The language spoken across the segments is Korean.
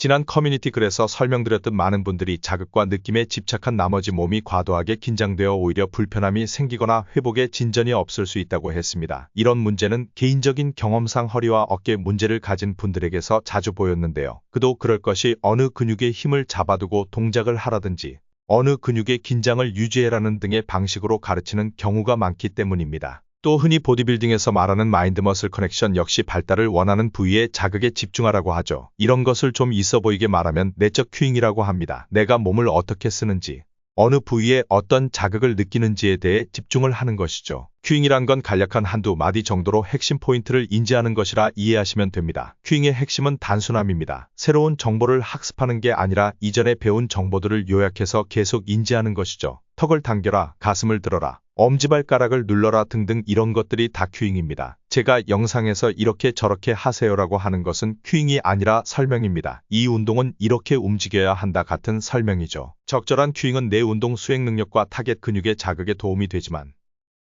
지난 커뮤니티 글에서 설명드렸듯 많은 분들이 자극과 느낌에 집착한 나머지 몸이 과도하게 긴장되어 오히려 불편함이 생기거나 회복에 진전이 없을 수 있다고 했습니다. 이런 문제는 개인적인 경험상 허리와 어깨 문제를 가진 분들에게서 자주 보였는데요. 그도 그럴 것이 어느 근육에 힘을 잡아두고 동작을 하라든지 어느 근육의 긴장을 유지해라는 등의 방식으로 가르치는 경우가 많기 때문입니다. 또 흔히 보디빌딩에서 말하는 마인드-머슬 커넥션 역시 발달을 원하는 부위에 자극에 집중하라고 하죠. 이런 것을 좀 있어 보이게 말하면 내적 큐잉이라고 합니다. 내가 몸을 어떻게 쓰는지, 어느 부위에 어떤 자극을 느끼는지에 대해 집중을 하는 것이죠. 큐잉이란 건 간략한 한두 마디 정도로 핵심 포인트를 인지하는 것이라 이해하시면 됩니다. 큐잉의 핵심은 단순함입니다. 새로운 정보를 학습하는 게 아니라 이전에 배운 정보들을 요약해서 계속 인지하는 것이죠. 턱을 당겨라, 가슴을 들어라, 엄지발가락을 눌러라 등등 이런 것들이 다 큐잉입니다. 제가 영상에서 이렇게 저렇게 하세요라고 하는 것은 큐잉이 아니라 설명입니다. 이 운동은 이렇게 움직여야 한다 같은 설명이죠. 적절한 큐잉은 내 운동 수행 능력과 타겟 근육의 자극에 도움이 되지만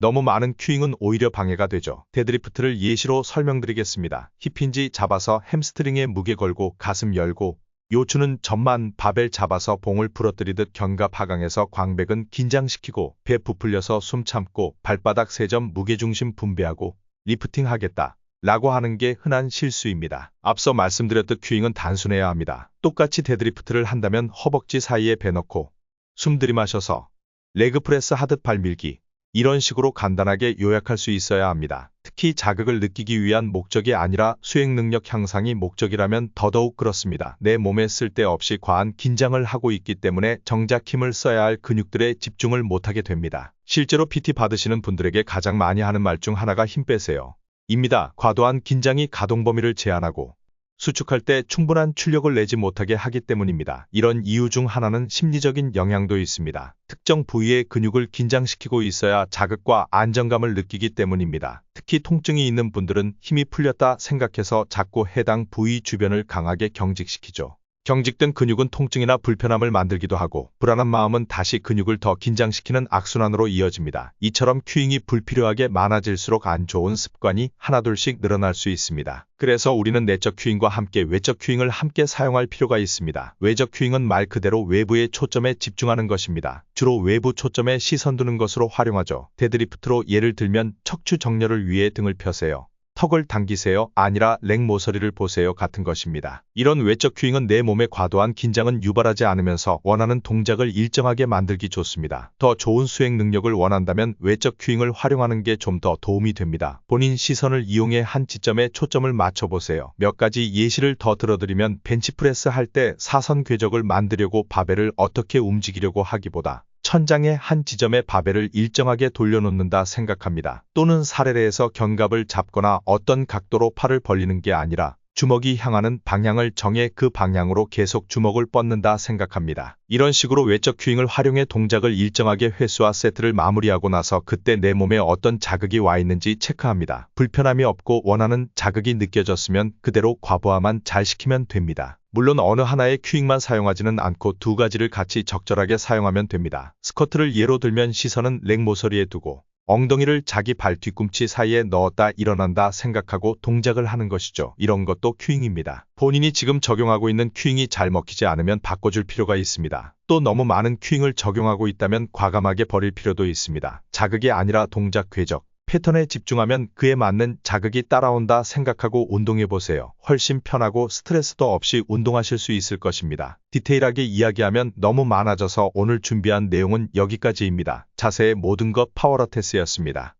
너무 많은 큐잉은 오히려 방해가 되죠. 데드리프트를 예시로 설명드리겠습니다. 힙힌지 잡아서 햄스트링에 무게 걸고 가슴 열고 요추는 전만 바벨 잡아서 봉을 부러뜨리듯 견갑 하강에서 광배근 긴장시키고 배 부풀려서 숨 참고 발바닥 3점 무게중심 분배하고 리프팅 하겠다 라고 하는 게 흔한 실수입니다. 앞서 말씀드렸듯 큐잉은 단순해야 합니다. 똑같이 데드리프트를 한다면 허벅지 사이에 배 넣고 숨 들이마셔서 레그 프레스 하듯 발 밀기 이런 식으로 간단하게 요약할 수 있어야 합니다. 특히 자극을 느끼기 위한 목적이 아니라 수행 능력 향상이 목적이라면 더더욱 그렇습니다. 내 몸에 쓸데없이 과한 긴장을 하고 있기 때문에 정작 힘을 써야 할 근육들에 집중을 못하게 됩니다. 실제로 PT 받으시는 분들에게 가장 많이 하는 말 중 하나가 힘 빼세요 입니다. 과도한 긴장이 가동 범위를 제한하고 수축할 때 충분한 출력을 내지 못하게 하기 때문입니다. 이런 이유 중 하나는 심리적인 영향도 있습니다. 특정 부위의 근육을 긴장시키고 있어야 자극과 안정감을 느끼기 때문입니다. 특히 통증이 있는 분들은 힘이 풀렸다 생각해서 자꾸 해당 부위 주변을 강하게 경직시키죠. 경직된 근육은 통증이나 불편함을 만들기도 하고 불안한 마음은 다시 근육을 더 긴장시키는 악순환으로 이어집니다. 이처럼 큐잉이 불필요하게 많아질수록 안 좋은 습관이 하나둘씩 늘어날 수 있습니다. 그래서 우리는 내적 큐잉과 함께 외적 큐잉을 함께 사용할 필요가 있습니다. 외적 큐잉은 말 그대로 외부의 초점에 집중하는 것입니다. 주로 외부 초점에 시선 두는 것으로 활용하죠. 데드리프트로 예를 들면 척추 정렬을 위해 등을 펴세요. 턱을 당기세요 아니라 렉 모서리를 보세요 같은 것입니다. 이런 외적 큐잉은 내 몸의 과도한 긴장은 유발하지 않으면서 원하는 동작을 일정하게 만들기 좋습니다. 더 좋은 수행 능력을 원한다면 외적 큐잉을 활용하는 게 좀 더 도움이 됩니다. 본인 시선을 이용해 한 지점에 초점을 맞춰보세요. 몇 가지 예시를 더 들어드리면 벤치프레스 할 때 사선 궤적을 만들려고 바벨을 어떻게 움직이려고 하기보다 천장의 한 지점에 바벨을 일정하게 돌려놓는다 생각합니다. 또는 사레레에서 견갑을 잡거나 어떤 각도로 팔을 벌리는 게 아니라 주먹이 향하는 방향을 정해 그 방향으로 계속 주먹을 뻗는다 생각합니다. 이런 식으로 외적 큐잉을 활용해 동작을 일정하게 횟수와 세트를 마무리하고 나서 그때 내 몸에 어떤 자극이 와 있는지 체크합니다. 불편함이 없고 원하는 자극이 느껴졌으면 그대로 과부하만 잘 시키면 됩니다. 물론 어느 하나의 큐잉만 사용하지는 않고 두 가지를 같이 적절하게 사용하면 됩니다. 스쿼트를 예로 들면 시선은 렉 모서리에 두고 엉덩이를 자기 발 뒤꿈치 사이에 넣었다 일어난다 생각하고 동작을 하는 것이죠. 이런 것도 큐잉입니다. 본인이 지금 적용하고 있는 큐잉이 잘 먹히지 않으면 바꿔줄 필요가 있습니다. 또 너무 많은 큐잉을 적용하고 있다면 과감하게 버릴 필요도 있습니다. 자극이 아니라 동작 궤적, 패턴에 집중하면 그에 맞는 자극이 따라온다 생각하고 운동해보세요. 훨씬 편하고 스트레스도 없이 운동하실 수 있을 것입니다. 디테일하게 이야기하면 너무 많아져서 오늘 준비한 내용은 여기까지입니다. 자세의 모든 것 파워러테스였습니다.